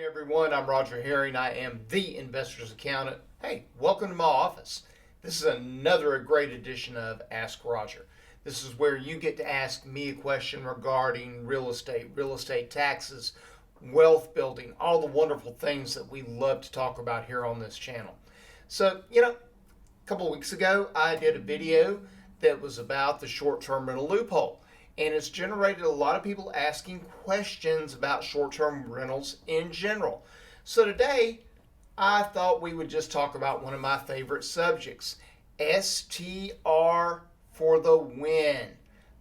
Everyone, I'm Roger Herring. I am the investor's accountant. Hey, welcome to my office. This is another great edition of Ask Roger. This is where you get to ask me a question regarding real estate taxes, wealth building, all the wonderful things that we love to talk about here on this channel. So, a couple of weeks ago, I did a video that was about the short-term rental loophole. And it's generated a lot of people asking questions about short-term rentals in general. So today, I thought we would just talk about one of my favorite subjects, STR for the win.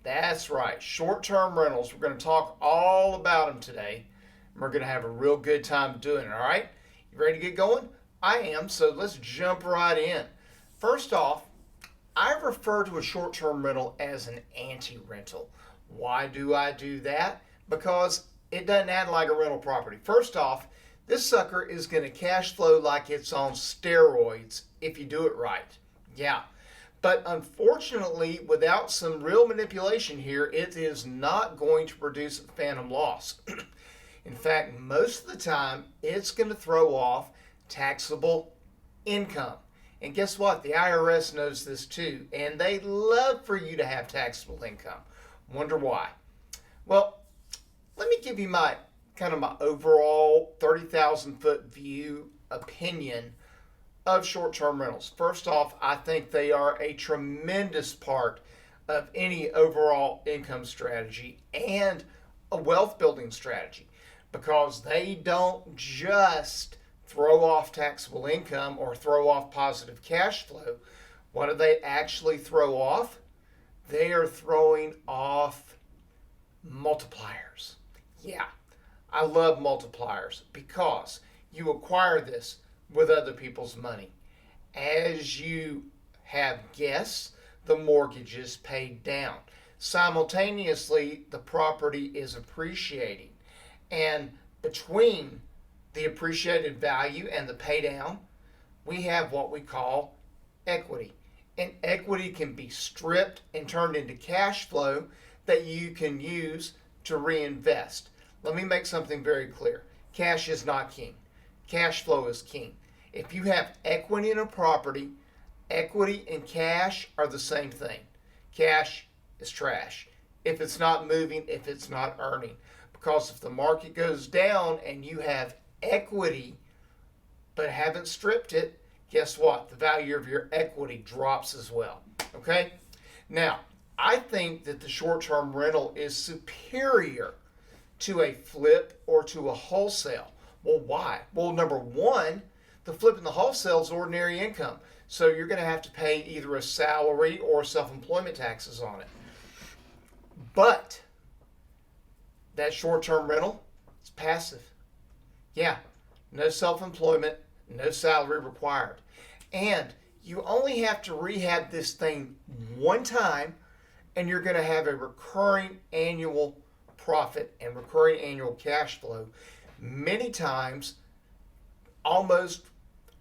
That's right, short-term rentals. We're going to talk all about them today. And we're going to have a real good time doing it, all right? You ready to get going? I am, so let's jump right in. First off, I refer to a short-term rental as an anti-rental. Why do I do that? Because it doesn't act like a rental property. First off, this sucker is going to cash flow like it's on steroids if you do it right. Yeah. But unfortunately, without some real manipulation here, it is not going to produce a phantom loss. In fact, most of the time, it's going to throw off taxable income. And guess what? The IRS knows this too, and they love for you to have taxable income. Wonder why? Well, let me give you my overall 30,000 foot view opinion of short-term rentals. First off, I think they are a tremendous part of any overall income strategy and a wealth building strategy because they don't just throw off taxable income or throw off positive cash flow. What do they actually throw off? They are throwing off multipliers. Yeah, I love multipliers because you acquire this with other people's money. As you have guests, the mortgage is paid down. Simultaneously, the property is appreciating. And between the appreciated value and the pay down, we have what we call equity. And equity can be stripped and turned into cash flow that you can use to reinvest. Let me make something very clear. Cash is not king. Cash flow is king. If you have equity in a property, equity and cash are the same thing. Cash is trash. If it's not moving, if it's not earning. Because if the market goes down and you have equity but haven't stripped it, guess what? The value of your equity drops as well. Okay? Now, I think that the short-term rental is superior to a flip or to a wholesale. Well, why? Well, number one, the flip and the wholesale is ordinary income. So you're going to have to pay either a salary or self-employment taxes on it. But that short-term rental is passive. Yeah, no self-employment, no salary required. And you only have to rehab this thing one time and you're going to have a recurring annual profit and recurring annual cash flow many times almost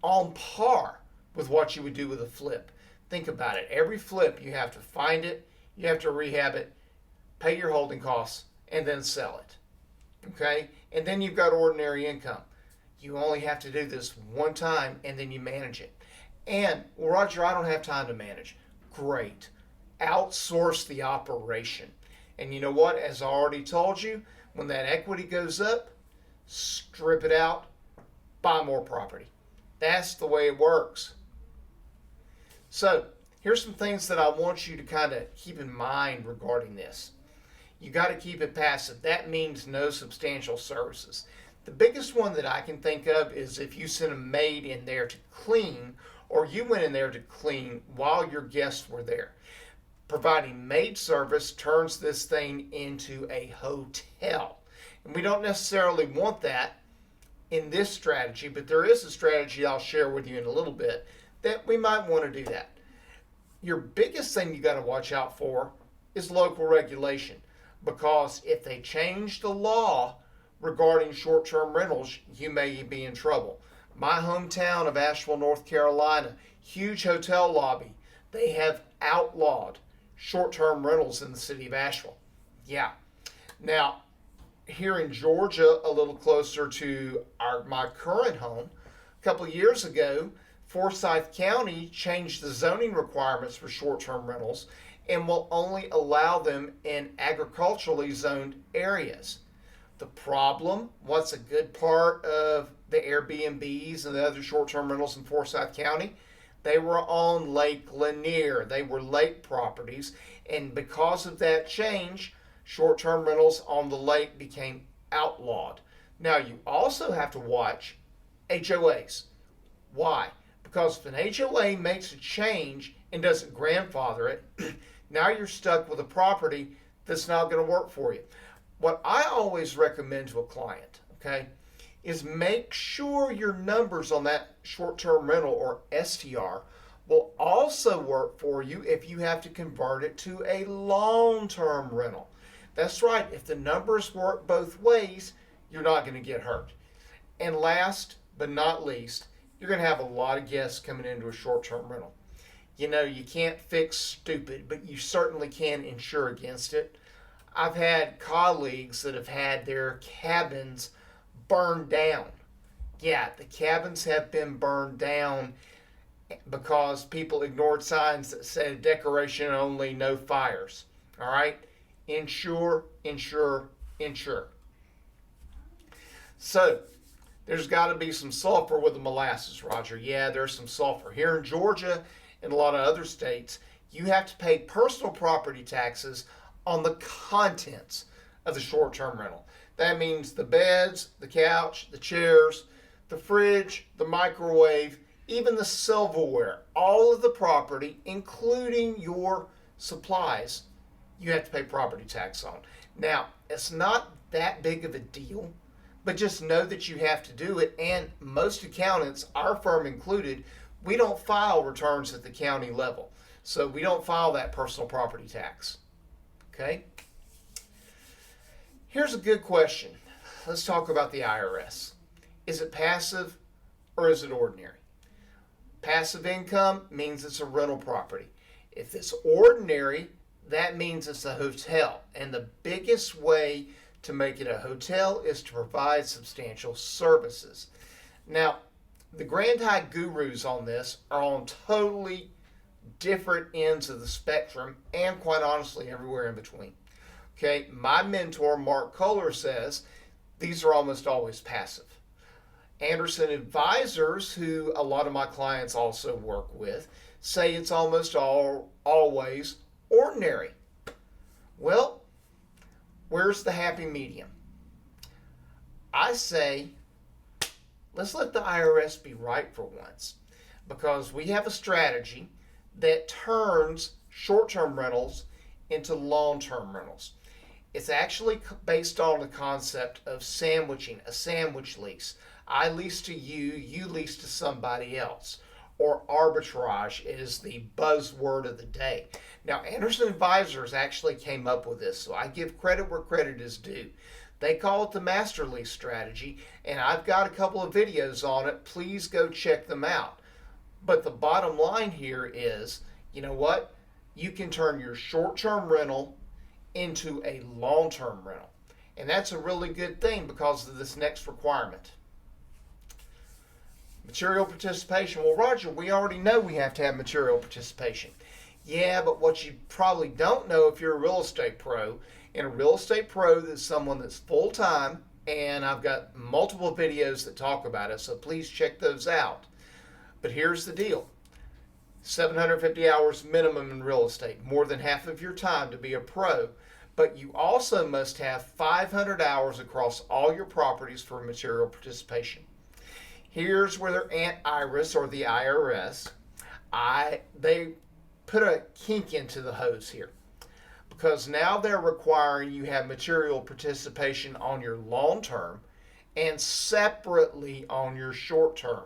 on par with what you would do with a flip. Think about it. Every flip you have to find it, you have to rehab it, pay your holding costs, and then sell it. Okay? And then you've got ordinary income. You only have to do this one time and then you manage it. And, well, Roger, I don't have time to manage. Great. Outsource the operation. And you know what? As I already told you, when that equity goes up, strip it out, buy more property. That's the way it works. So, here's some things that I want you to kind of keep in mind regarding this. You got to keep it passive. That means no substantial services. The biggest one that I can think of is if you sent a maid in there to clean, or you went in there to clean while your guests were there. Providing maid service turns this thing into a hotel. And we don't necessarily want that in this strategy, but there is a strategy I'll share with you in a little bit that we might want to do that. Your biggest thing you got to watch out for is local regulation, because if they change the law regarding short-term rentals, you may be in trouble. My hometown of Asheville, North Carolina, huge hotel lobby. They have outlawed short-term rentals in the city of Asheville. Yeah. Now, here in Georgia, a little closer to my current home, a couple of years ago, Forsyth County changed the zoning requirements for short-term rentals and will only allow them in agriculturally zoned areas. The problem, what's a good part of the Airbnbs and the other short-term rentals in Forsyth County? They were on Lake Lanier. They were lake properties, and because of that change, short-term rentals on the lake became outlawed. Now you also have to watch HOAs. Why? Because if an HOA makes a change and doesn't grandfather it, now you're stuck with a property that's not going to work for you. What I always recommend to a client, okay, is make sure your numbers on that short-term rental or STR will also work for you if you have to convert it to a long-term rental. That's right, if the numbers work both ways, you're not going to get hurt. And last but not least, you're going to have a lot of guests coming into a short-term rental. You know, you can't fix stupid, but you certainly can insure against it. I've had colleagues that have had their cabins burned down. Yeah, the cabins have been burned down because people ignored signs that said decoration only, no fires. All right? Insure, insure, insure. So, there's got to be some sulfur with the molasses, Roger. Yeah, there's some sulfur. Here in Georgia and a lot of other states, you have to pay personal property taxes on the contents of the short-term rental. That means the beds, the couch, the chairs, the fridge, the microwave, even the silverware, all of the property, including your supplies, you have to pay property tax on. Now, it's not that big of a deal, but just know that you have to do it. And most accountants, our firm included, we don't file returns at the county level. So we don't file that personal property tax. Okay? Here's a good question. Let's talk about the IRS. Is it passive or is it ordinary? Passive income means it's a rental property. If it's ordinary, that means it's a hotel. And the biggest way to make it a hotel is to provide substantial services. Now, the Grand High gurus on this are on totally different ends of the spectrum, and quite honestly, everywhere in between. Okay, my mentor, Mark Kohler, says these are almost always passive. Anderson Advisors, who a lot of my clients also work with, say it's almost always ordinary. Well, where's the happy medium? I say, let's let the IRS be right for once, because we have a strategy that turns short-term rentals into long-term rentals. It's actually based on the concept of sandwiching, a sandwich lease. I lease to you, you lease to somebody else. Or arbitrage is the buzzword of the day. Now, Anderson Advisors actually came up with this, so I give credit where credit is due. They call it the master lease strategy, and I've got a couple of videos on it. Please go check them out. But the bottom line here is, you know what? You can turn your short-term rental into a long-term rental. And that's a really good thing because of this next requirement. Material participation. Well, Roger, we already know we have to have material participation. Yeah, but what you probably don't know if you're a real estate pro, and a real estate pro is someone that's full-time, and I've got multiple videos that talk about it, so please check those out. But here's the deal. 750 hours minimum in real estate, more than half of your time to be a pro, but you also must have 500 hours across all your properties for material participation. Here's where their Aunt Iris, or the IRS, they put a kink into the hose here, because now they're requiring you have material participation on your long term and separately on your short term.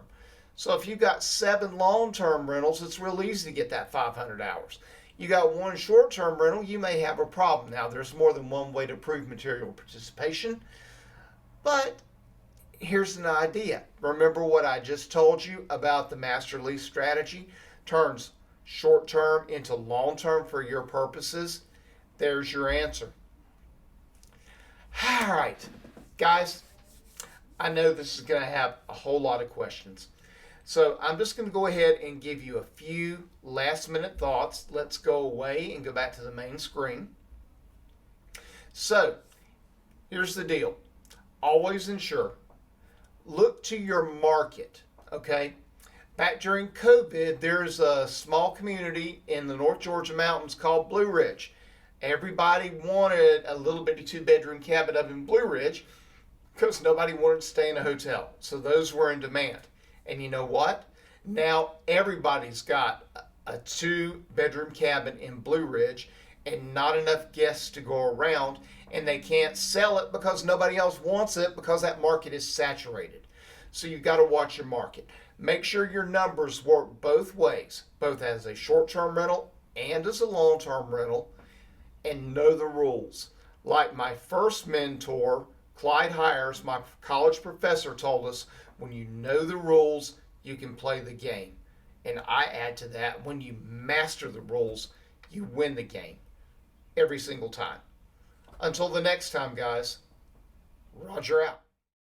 So if you got 7 long-term rentals, it's real easy to get that 500 hours. You got 1 short-term rental, you may have a problem. Now, there's more than one way to prove material participation, but here's an idea. Remember what I just told you about the master lease strategy? Turns short-term into long-term for your purposes. There's your answer. All right. Guys, I know this is going to have a whole lot of questions. So I'm just going to go ahead and give you a few last minute thoughts. Let's go away and go back to the main screen. So here's the deal. Always ensure. Look to your market, okay? Back during COVID, there's a small community in the North Georgia mountains called Blue Ridge. Everybody wanted a little bitty 2-bedroom cabin up in Blue Ridge because nobody wanted to stay in a hotel. So those were in demand. And you know what? Now everybody's got a 2-bedroom cabin in Blue Ridge and not enough guests to go around, and they can't sell it because nobody else wants it because that market is saturated. So you've got to watch your market. Make sure your numbers work both ways, both as a short-term rental and as a long-term rental, and know the rules. Like my first mentor, Clyde Hires, my college professor, told us, when you know the rules, you can play the game. And I add to that, when you master the rules, you win the game every single time. Until the next time, guys, Roger out.